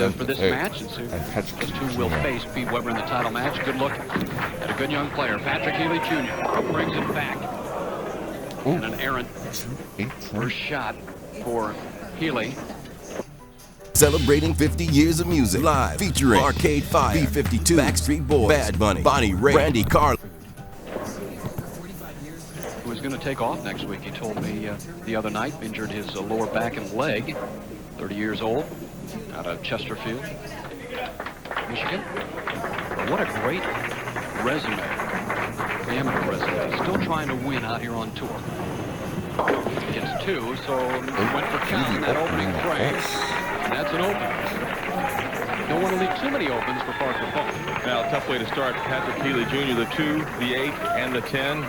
for this match, and so just who will face Pete Weber in the title match. Good look at a good young player, Patrick Healey Jr. Brings it back. And an errant first shot for Healey. Celebrating 50 years of music live, featuring Arcade Fire, B-52, Backstreet Boys, Bad Bunny, Bonnie Raitt, Brandy Carlile. Who was going to take off next week. He told me the other night, injured his lower back and leg. 30 years old, out of Chesterfield, Michigan. But what a great resume, amateur resume. Still trying to win out here on tour. Gets two, so went for count in that opening frame. And that's an open. Don't want to leave too many opens for Parker Bohn. Now, tough way to start. Patrick Healey Jr., the 2, the 8, and the 10.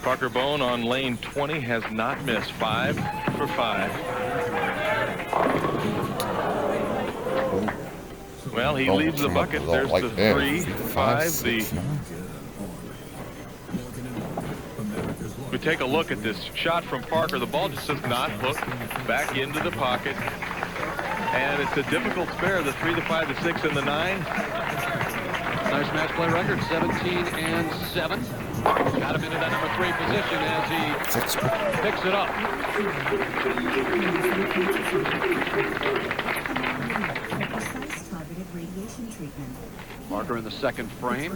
Parker Bohn on lane 20 has not missed. 5 for 5. Well, he leaves the bucket. There's the 3, 5, the... We take a look at this shot from Parker. The ball just does not hook back into the pocket. And it's a difficult spare, the 3, the 5, the 6, and the 9. Nice match play record, 17 and 7. Got him into that number 3 position as he picks it up. Parker in the second frame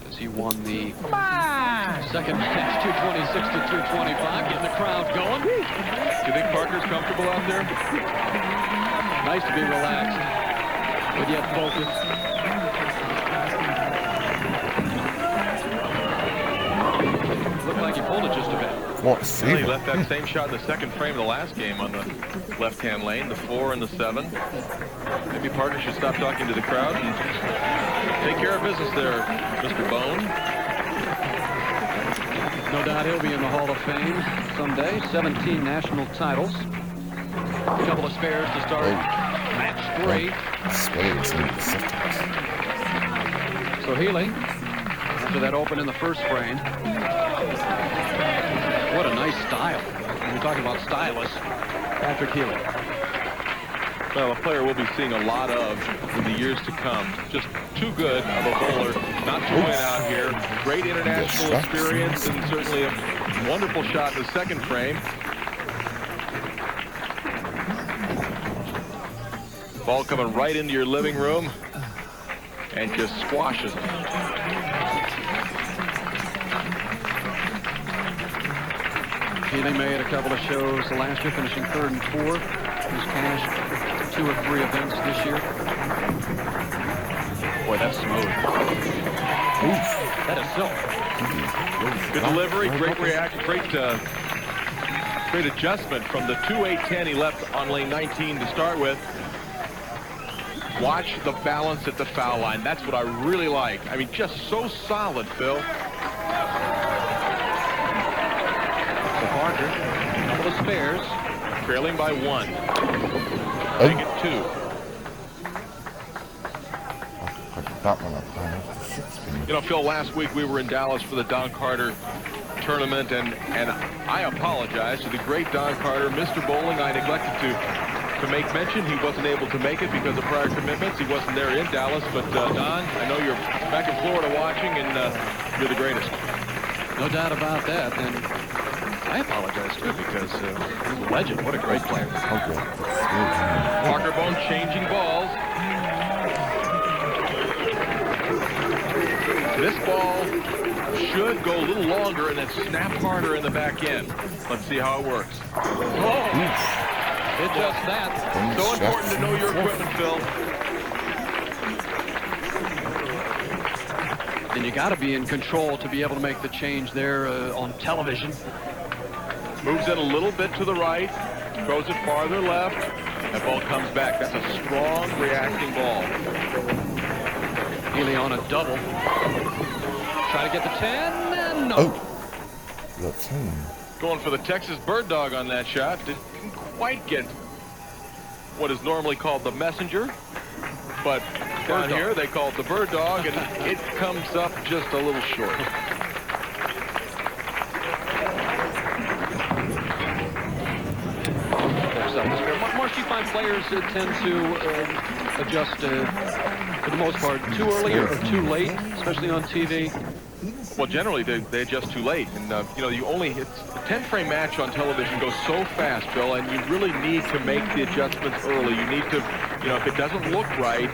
as he won the second match, 226 to 225, getting the crowd going. Do you think Parker's comfortable out there? Nice to be relaxed, but yet focused. Looked like he pulled it just a bit. Well, he left that same shot in the second frame of the last game on the left-hand lane, the 4 and the 7. Maybe Parker should stop talking to the crowd and take care of business there, Mr. Bohn. No doubt he'll be in the Hall of Fame someday. 17 national titles. A couple of spares to start match 3. So Healey, after that open in the first frame. What a nice style. We're talking about stylists. Patrick Healey. Well, a player we'll be seeing a lot of in the years to come. Just too good of a bowler not to win out here. Great international experience and certainly a wonderful shot in the second frame. Ball coming right into your living room and just squashes it. Healey made a couple of shows last year, finishing 3rd and 4th. He's cashed 2 or 3 events this year. Boy, that's smooth. Oof. That is silk. Good delivery, great reaction, great adjustment from the 2-8-10 he left on lane 19 to start with. Watch the balance at the foul line. That's what I really like. I mean, just so solid, Phil. Parker, a couple of spares. Trailing by 1. Make it 2. You know, Phil, last week we were in Dallas for the Don Carter tournament, and I apologize to the great Don Carter. Mr. Bowling, I neglected to make mention. He wasn't able to make it because of prior commitments. He wasn't there in Dallas, but Don, I know you're back in Florida watching, and you're the greatest. No doubt about that. And I apologize too because he's a legend. What a great player. Parker Bohn changing balls. This ball should go a little longer and then snap harder in the back end. Let's see how it works. Oh, it's just that. So important to know your equipment, Phil. And you got to be in control to be able to make the change there on television. Moves it a little bit to the right, throws it farther left. That ball comes back. That's a strong reacting ball. Healey on a double. Try to get the 10, and no. Oh, the 10. Going for the Texas Bird Dog on that shot. Didn't quite get what is normally called the messenger, but down here they call it the Bird Dog, and it comes up just a little short. relaxed atmosphere. Marsh, do you find players tend to adjust for the most part too early or too late, especially on TV? Well, generally they adjust too late, and you know, it's a 10-frame match on television goes so fast, Bill, and you really need to make the adjustments early. You need to, you know, if it doesn't look right,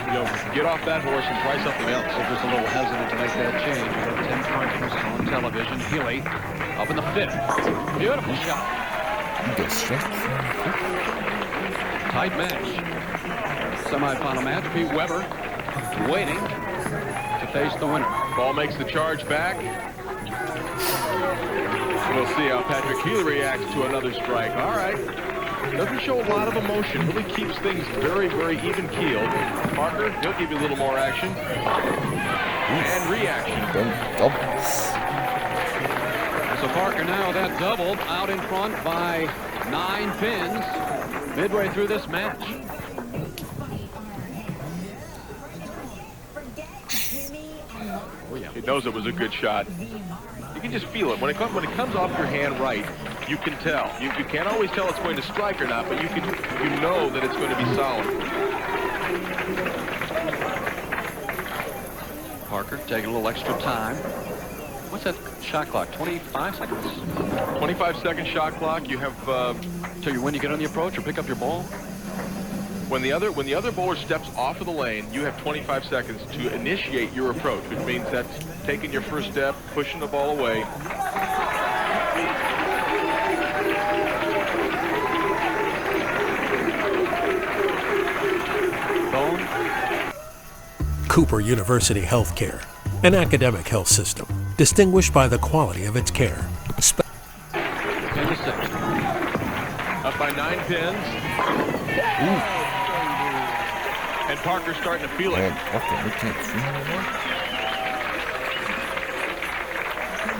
you know, get off that horse and try something else. If there's a little hesitant to make that change, we have 10 frames on television. Healey up in the fifth. Beautiful shot. Tight match. Semifinal match. Pete Weber waiting to face the winner. Ball makes the charge back. We'll see how Patrick Healey reacts to another strike. All right. Doesn't show a lot of emotion. Really keeps things very, very even-keeled. Parker, he'll give you a little more action. And reaction. So Parker now that doubled out in front by 9 pins midway through this match. Oh, yeah. He knows it was a good shot. You can just feel it. When it comes off your hand right, you can tell. You can't always tell it's going to strike or not, but you know that it's going to be solid. Parker taking a little extra time. What's that shot clock? 25 seconds? 25-second shot clock. You have till when you get on the approach or pick up your ball? When the other bowler steps off of the lane, you have 25 seconds to initiate your approach, which means that's taking your first step, pushing the ball away. Bohn. Cooper University Healthcare, an academic health system distinguished by the quality of its care. 10 to 6. Up by 9 pins. Ooh. And Parker's starting to feel it. We can't see anymore.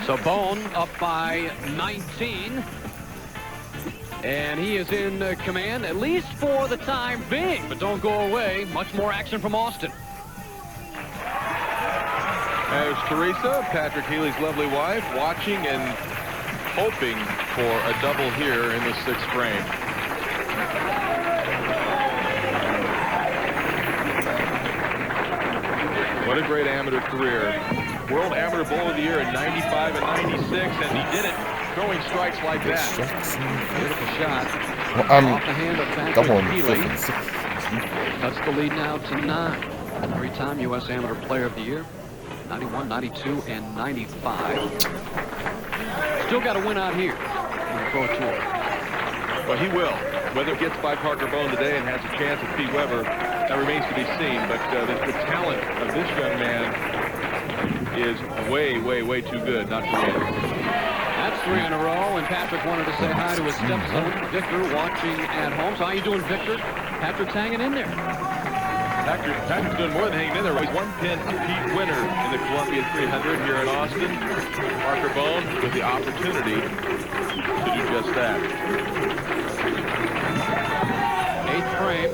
So Bohn up by 19. And he is in command, at least for the time being. But don't go away. Much more action from Austin. There's Teresa, Patrick Healey's lovely wife, watching and hoping for a double here in the 6th frame. What a great amateur career. World Amateur Bowler of the Year in 95 and 96, and he did it throwing strikes like that. Beautiful shot. Well, off the hand of Patrick Healey. That's the lead now to 9. 3-time U.S. Amateur Player of the Year. 91, 92, and 95. Still got to win out here on the Pro Tour. Well, he will. Whether it gets by Parker Bohn today and has a chance at Pete Weber, that remains to be seen. But the talent of this young man is way, way, way too good not to win. That's 3 in a row, and Patrick wanted to say hi to his stepson, Victor, watching at home. So how you doing, Victor? Patrick's hanging in there. Patrick's doing more than hanging in there. He's 1 pin Pete winner in the Columbia 300 here in Austin. Parker Bohn with the opportunity to do just that. 8th frame.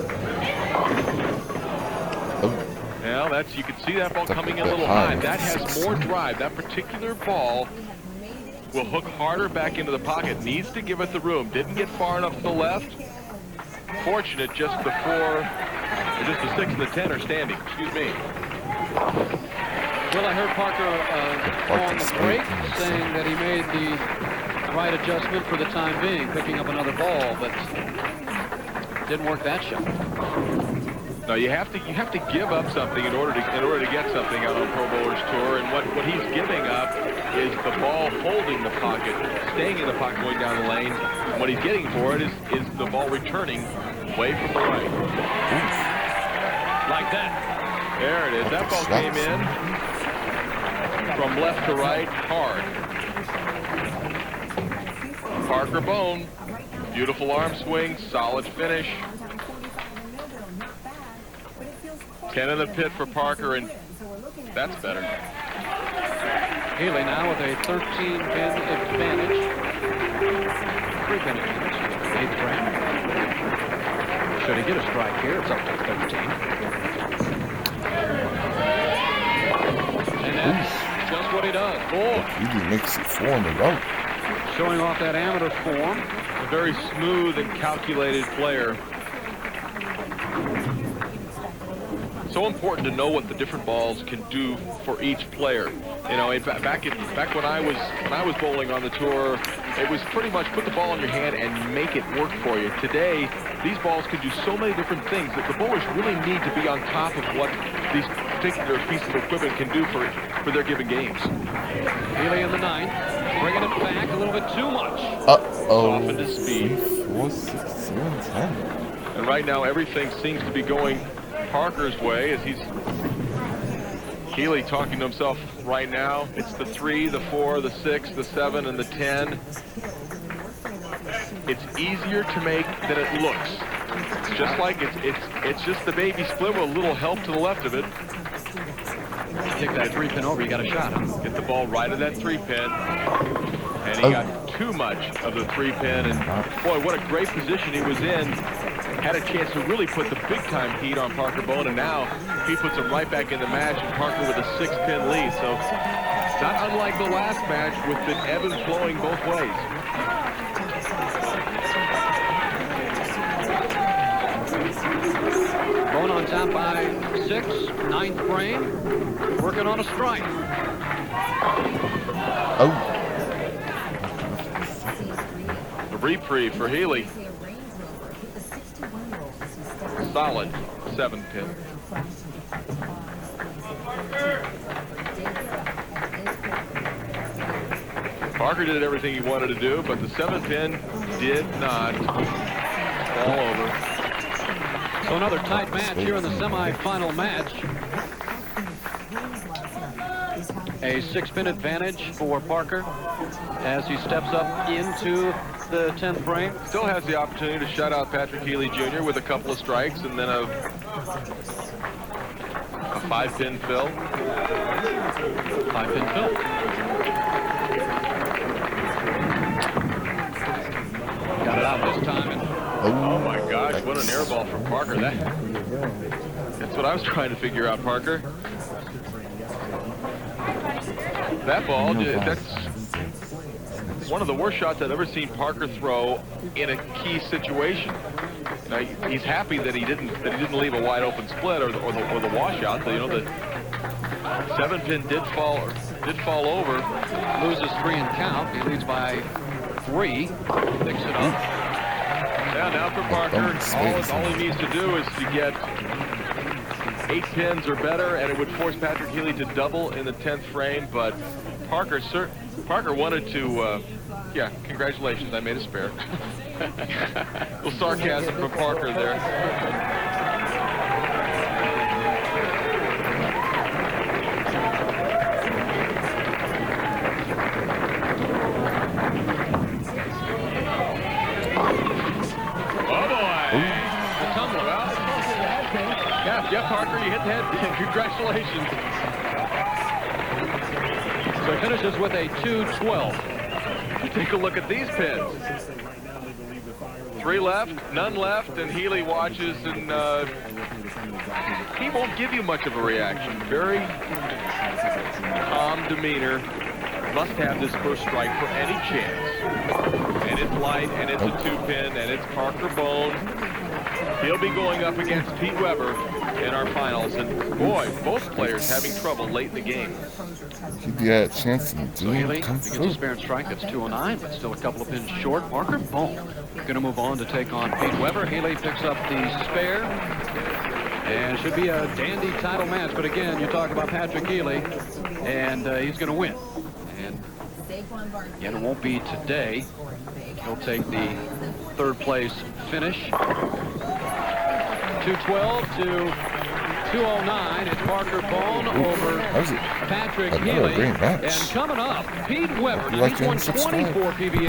Well, you can see that ball coming in a little high. That has more drive. That particular ball will hook harder back into the pocket. Needs to give it the room. Didn't get far enough to the left. Fortunate just before, just the 6 and the 10 are standing. Excuse me. Well, I heard Parker on the break saying that he made the right adjustment for the time being, picking up another ball, but didn't work that shot. No, you have to give up something in order to get something out on Pro Bowlers Tour, and what he's giving up is the ball holding the pocket, staying in the pocket, going down the lane. And what he's getting for it is the ball returning away from the right. Like that. There it is. That ball came in from left to right, hard. Parker Bohn, beautiful arm swing, solid finish. 10 in the pit for Parker, and that's better. Healey now with a 13-pin advantage. 3-pin advantage. 8th frame. Should he get a strike here, it's up to 13. And that's just what he does. Boy. He makes it 4 in a row. Showing off that amateur form. very smooth and calculated player. So important to know what the different balls can do for each player. You know, back when I was bowling on the tour, it was pretty much put the ball in your hand and make it work for you. Today, these balls can do so many different things that the bowlers really need to be on top of what these particular pieces of equipment can do for their given games. Healey in the ninth, bringing it back a little bit too much. Softened his speed. 4, 6, 7, 10. And right now, everything seems to be going Parker's way as he's Healey talking to himself right now. It's the 3, the 4, the 6, the 7, and the 10. It's easier to make than it looks. It's just like it's just the baby split with a little help to the left of it. Kick that 3-pin over, you got a shot. Get the ball right at that 3-pin. And he got too much of the 3-pin. And boy, what a great position he was in. Had a chance to really put the big-time heat on Parker Bohn, and now he puts him right back in the match, and Parker with a 6-pin lead. So it's not unlike the last match with it ebb and flowing both ways. Bohn on top by 6, 9th frame, working on a strike. The reprieve for Healey. Solid 7-pin. Parker did everything he wanted to do, but the 7-pin did not fall over. So another tight match here in the semifinal match. A 6-pin advantage for Parker as he steps up into the 10th frame. Still has the opportunity to shut out Patrick Healey Jr. with a couple of strikes and then a 5-pin fill. 5-pin fill. Got it out this time. And oh my gosh, what an air ball from Parker. That's what I was trying to figure out, Parker. That ball, that's one of the worst shots I've ever seen Parker throw in a key situation. Now, he's happy that he didn't leave a wide open split or the washout. You know, the 7-pin did fall over. loses 3 in count. He leads by 3. Picks it up. Yeah, now for Parker, all he needs to do is to get 8 pins or better, and it would force Patrick Healey to double in the 10th frame. But Parker wanted to, yeah, congratulations, I made a spare. A little sarcasm from Parker there. Yeah, Parker, you hit the head. Congratulations. So he finishes with a 2-12. Take a look at these pins. 3 left, none left, and Healey watches, and he won't give you much of a reaction. Very calm demeanor. Must have this first strike for any chance. And it's light, and it's a 2-pin, and it's Parker Bohn. He'll be going up against Pete Weber in our finals, and boy, both players having trouble late in the game. He had a chance to So Healey gets a spare and strike. That's 209, but still a couple of pins short. Parker Bohn going to move on to take on Pete Weber. Healey picks up the spare, and should be a dandy title match. But again, you talk about Patrick Healey, and he's going to win. And yet it won't be today. He'll take the 3rd place finish. 212 to 209. It's Parker Bohn over Patrick Healey. And coming up, Pete Weber. He's won 24 PBA